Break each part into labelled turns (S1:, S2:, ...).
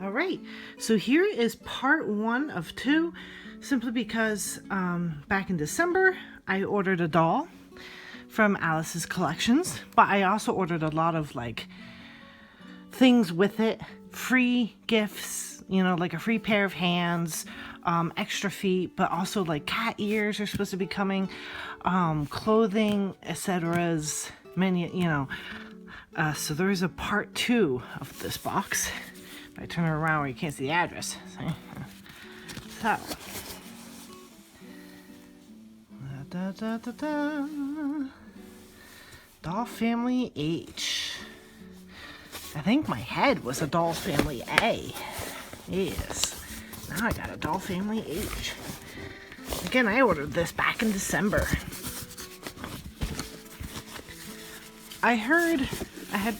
S1: All right, so here is part 1 of 2, simply because back in December I ordered a doll from Alice's Collections, but I also ordered a lot of like things with it, free gifts, you know, like a free pair of hands, extra feet, but also like cat ears are supposed to be coming, clothing, etc.'s, many, you know. So there's a part 2 of this box. If I turn it around where you can't see the address. So. Doll Family H. I think my head was a Doll Family A. Yes. Now I got a Doll Family H. Again, I ordered this back in December. I had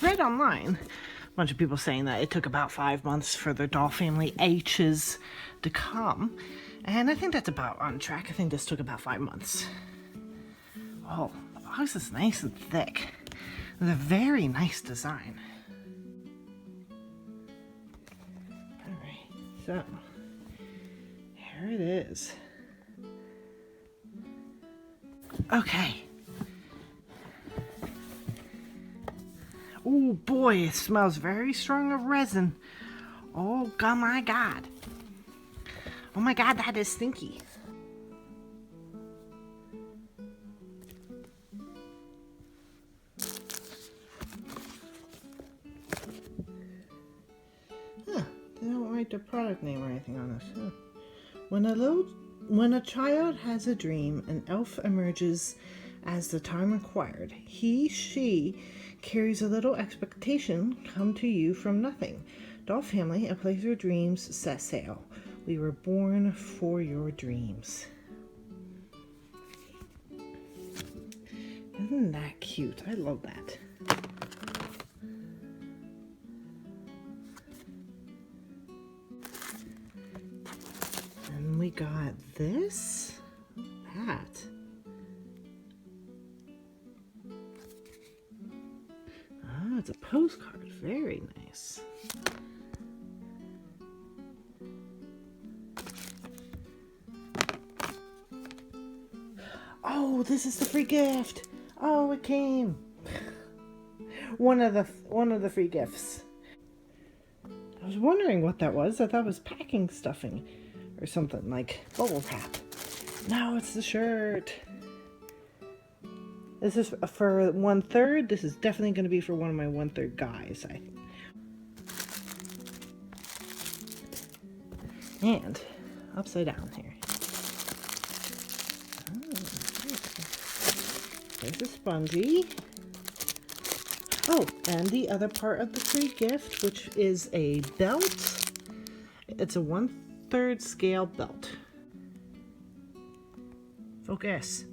S1: read online a bunch of people saying that it took about 5 months for the Doll Family H's to come. And I think that's about on track. I think this took about 5 months. Oh, the box is nice and thick. It's a very nice design. Alright, so here it is. Okay. Oh boy, it smells very strong of resin. Oh god, my god. Oh my god, that is stinky. Huh, they don't write the product name or anything on this. Huh. When a child has a dream, an elf emerges as the time required. She carries a little expectation come to you from nothing. Doll Family, a place where dreams set sail. We were born for your dreams. Isn't that cute? I love that. And we got this, that. Oh, it's a postcard. Very nice. Oh, this is the free gift. Oh, it came. One of the free gifts. I was wondering what that was. I thought it was packing stuffing or something like bubble wrap. No, it's the shirt. This is for 1/3. This is definitely going to be for one of my 1/3 guys. And upside down here. There's a spongy. Oh, and the other part of the free gift, which is a belt. It's a 1/3 scale belt. Focus.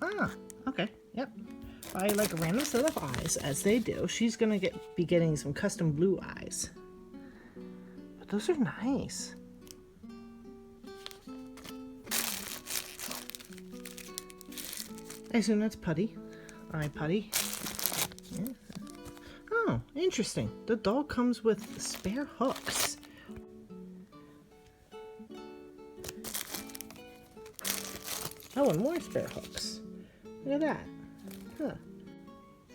S1: Ah, okay, yep. I like a random set of eyes, as they do. She's gonna be getting some custom blue eyes. But those are nice. I assume that's putty. Eye putty. Yeah. Oh, interesting. The doll comes with spare hooks. Oh, and more spare hooks. Look at that. Huh.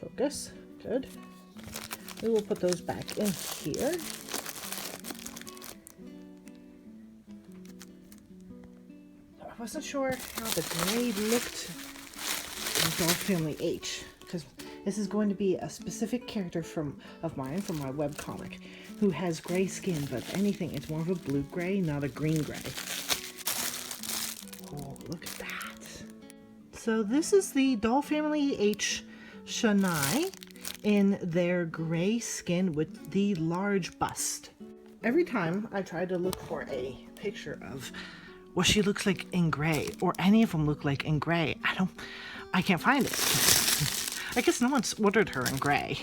S1: Focus. Good. We will put those back in here. I wasn't sure how the gray looked in Doll Family H, because this is going to be a specific character of mine from my webcomic who has gray skin, but if anything, it's more of a blue gray, not a green gray. Oh, look at that. So this is the Doll Family H Shani in their gray skin with the large bust. Every time I try to look for a picture of what she looks like in gray, or any of them look like in gray, I can't find it. I guess no one's ordered her in gray.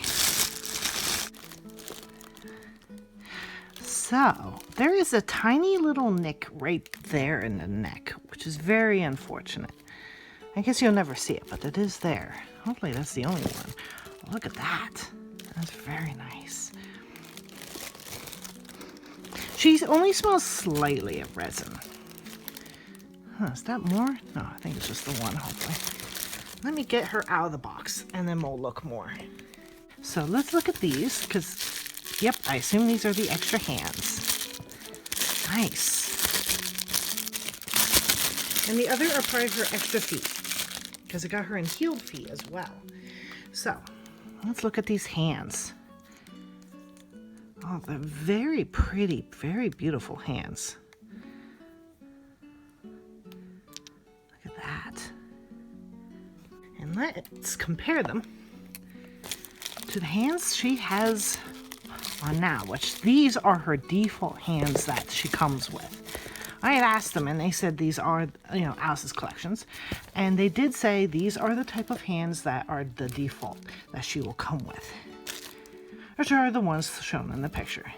S1: So, there is a tiny little nick right there in the neck, which is very unfortunate. I guess you'll never see it, but it is there. Hopefully that's the only one. Oh, look at that. That's very nice. She only smells slightly of resin. Huh, is that more? No, I think it's just the one, hopefully. Let me get her out of the box, and then we'll look more. So let's look at these, because, yep, I assume these are the extra hands. Nice. And the other are part of her extra feet, because I got her in heeled feet as well. So, let's look at these hands. Oh, they're very pretty, very beautiful hands. Look at that. And let's compare them to the hands she has on now, which these are her default hands that she comes with. I had asked them and they said these are, you know, Alice's collections. And they did say these are the type of hands that are the default that she will come with, which are the ones shown in the picture.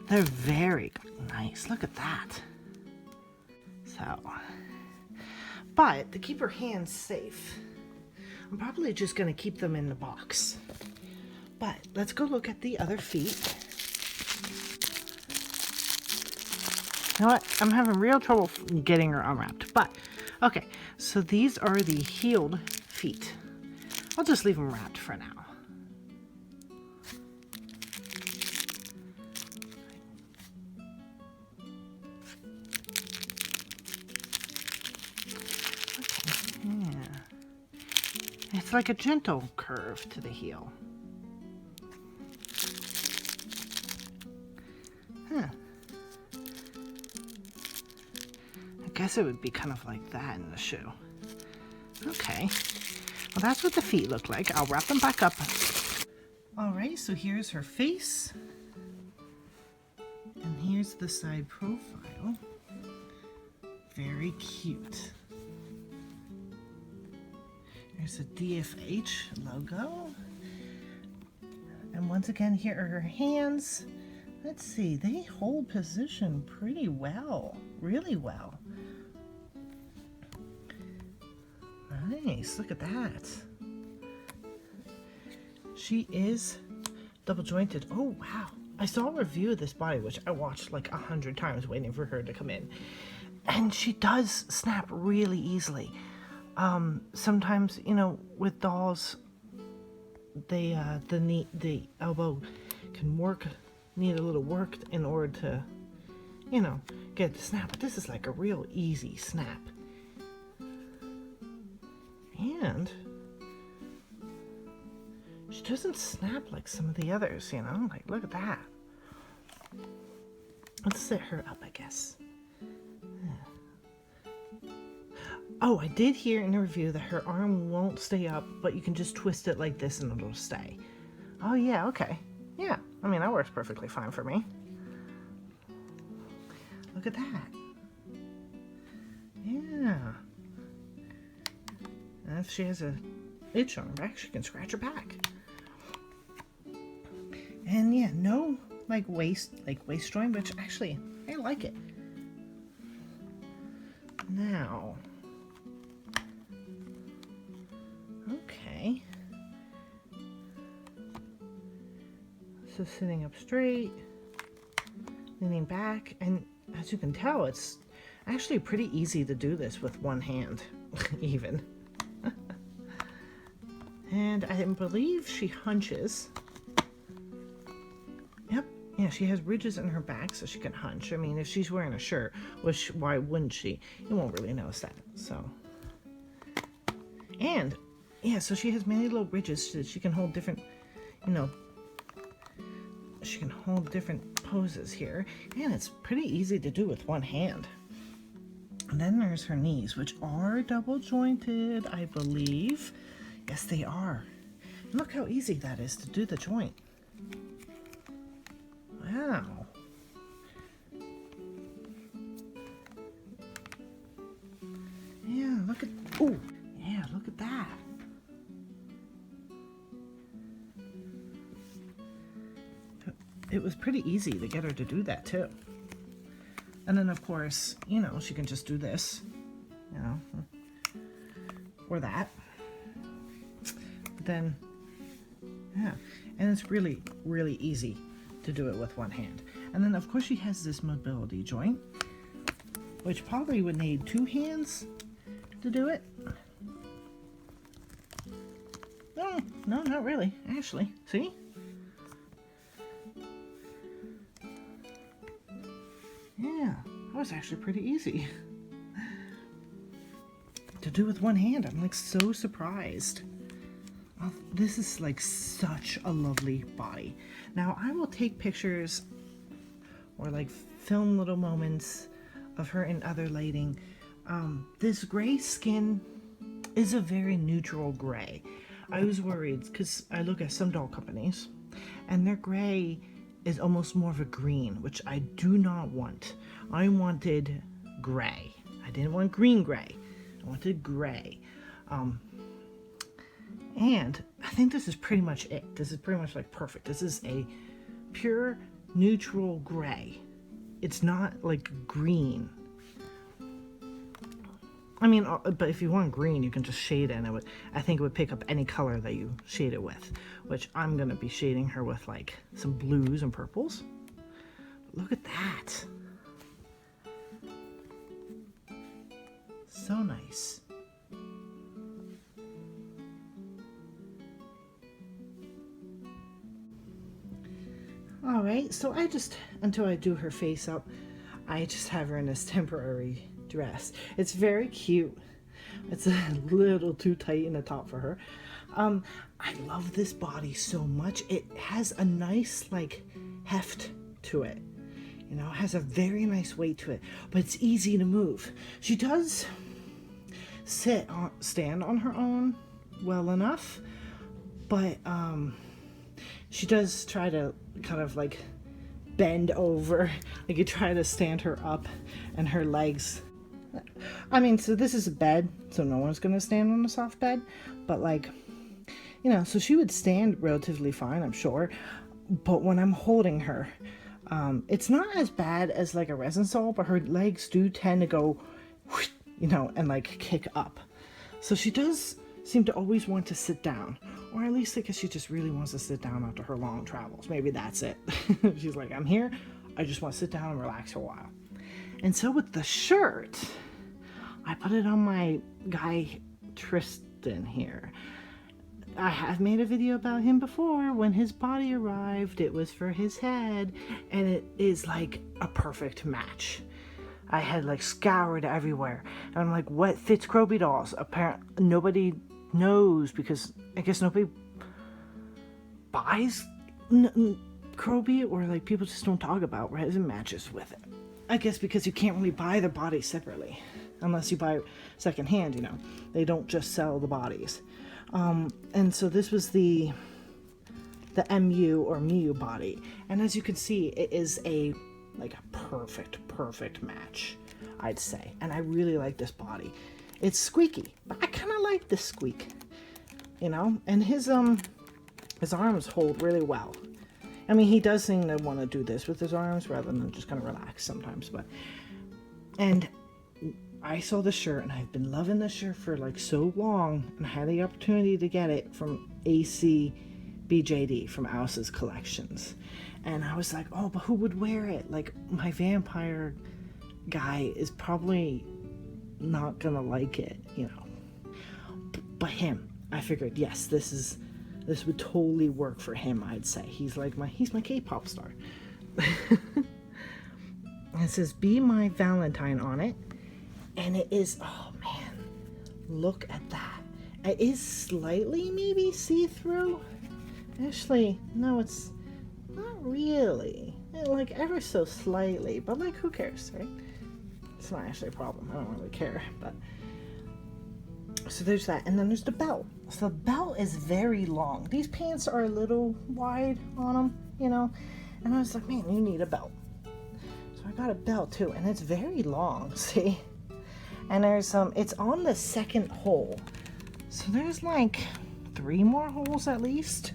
S1: They're very nice. Look at that. So, but to keep her hands safe, I'm probably just going to keep them in the box. But let's go look at the other feet. You know what? I'm having real trouble getting her unwrapped. But, okay. So these are the heeled feet. I'll just leave them wrapped for now. It's like a gentle curve to the heel. Huh. I guess it would be kind of like that in the shoe. Okay. Well, that's what the feet look like. I'll wrap them back up. Alright, so here's her face. And here's the side profile. Very cute. There's a DFH logo. And once again, here are her hands. Let's see, they hold position pretty well, really well. Nice, look at that. She is double jointed. Oh, wow. I saw a review of this body, which I watched like 100 times waiting for her to come in. And she does snap really easily. Sometimes, you know, with dolls, they, the elbow can need a little work in order to, you know, get it to snap. But this is like a real easy snap. And she doesn't snap like some of the others, you know, like, look at that. Let's set her up, I guess. Oh, I did hear in the review that her arm won't stay up, but you can just twist it like this and it'll stay. Oh, yeah, okay. Yeah, I mean, that works perfectly fine for me. Look at that. Yeah. And if she has a itch on her back, she can scratch her back. And yeah, no waist joint, which actually, I like it. Now, okay. So sitting up straight, leaning back, and as you can tell, it's actually pretty easy to do this with one hand, even. And I believe she hunches. Yep, yeah, she has ridges in her back so she can hunch. I mean, if she's wearing a shirt, which, why wouldn't she? You won't really notice that, so. And, yeah, so she has many little ridges so that she can hold different, you know, she can hold different poses here. And it's pretty easy to do with one hand. And then there's her knees, which are double jointed, I believe. Yes, they are. And look how easy that is to do the joint. Wow. Yeah, look at, ooh, yeah, look at that. It was pretty easy to get her to do that too. And then of course, you know, she can just do this, you know. or that. Then, yeah, and it's really, really easy to do it with one hand. And then of course she has this mobility joint, which probably would need 2 hands to do it. No, not really, actually. See? Yeah, that was actually pretty easy to do with one hand. I'm like so surprised. Oh, this is like such a lovely body. Now I will take pictures or like film little moments of her in other lighting. This gray skin is a very neutral gray. I was worried because I look at some doll companies and their gray is almost more of a green, which I do not want. I wanted gray. I didn't want green gray. I wanted gray. And I think this is pretty much it. This is pretty much like perfect. This is a pure neutral gray. It's not like green. I mean, but if you want green, you can just shade it, and I think it would pick up any color that you shade it with, which I'm going to be shading her with like some blues and purples. But look at that. So nice. All right, so until I do her face up, I just have her in this temporary dress. It's very cute. It's a little too tight in the top for her. I love this body so much. It has a nice like heft to it. You know, it has a very nice weight to it, but it's easy to move. She does stand on her own well enough, but she does try to kind of like bend over. Like you try to stand her up and her legs. I mean, so this is a bed, so no one's gonna stand on a soft bed, but like, you know, so she would stand relatively fine, I'm sure. But when I'm holding her, it's not as bad as like a resin doll, but her legs do tend to go, you know, and like kick up. So she does seem to always want to sit down, or at least I guess she just really wants to sit down after her long travels. Maybe that's it. She's like, I'm here, I just want to sit down and relax for a while. And so with the shirt, I put it on my guy Tristan here. I have made a video about him before. When his body arrived, it was for his head, and it is like a perfect match. I had like scoured everywhere, and I'm like, what fits Croby dolls? Apparently nobody knows, because I guess nobody buys Croby, or like people just don't talk about resin matches with it. I guess because you can't really buy the bodies separately unless you buy secondhand, you know. They don't just sell the bodies. And so this was the MU or Miu body, and as you can see, it is a perfect match, I'd say. And I really like this body. It's squeaky, but I kind of like this squeak, you know. And his arms hold really well. I mean, he does seem to want to do this with his arms rather than just kind of relax sometimes. But, and I saw the shirt, and I've been loving this shirt for like so long, and I had the opportunity to get it from ACBJD, from Alice's Collections. And I was like, oh, but who would wear it? Like, my vampire guy is probably not gonna like it, you know. But him, I figured, yes, this would totally work for him, I'd say. He's my K-pop star. It says, "Be My Valentine" on it. And it is, oh man, look at that. It is slightly maybe see-through. Actually, no, it's not really. Like ever so slightly, but like who cares, right? It's not actually a problem. I don't really care, but. So there's that, and then there's the belt. So the belt is very long. These pants are a little wide on them, you know, and I was like, man, you need a belt. So I got a belt too, and it's very long, see? And there's it's on the second hole. So there's like 3 more holes at least.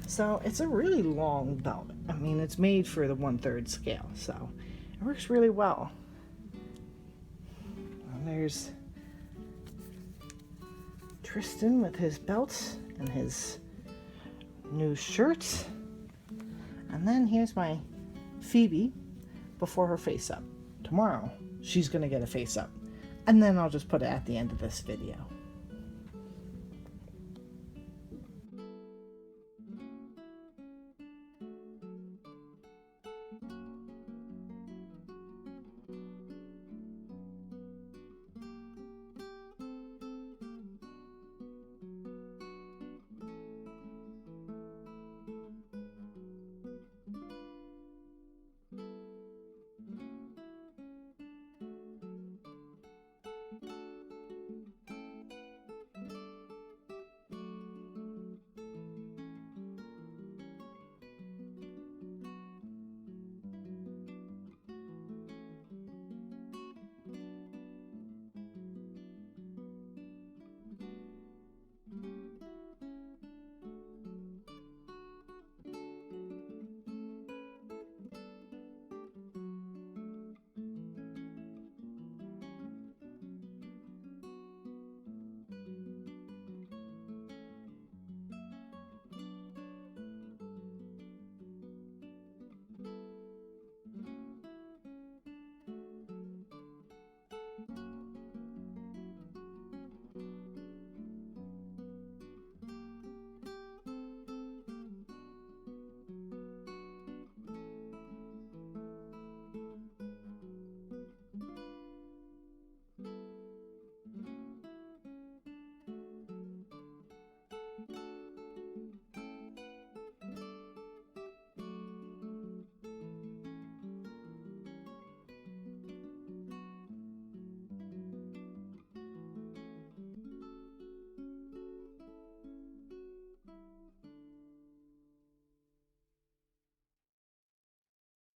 S1: So it's a really long belt. I mean, it's made for the 1/3 scale, so it works really well. And there's Tristan with his belts and his new shirts. And then here's my Phoebe before her face up. Tomorrow, she's going to get a face up. And then I'll just put it at the end of this video.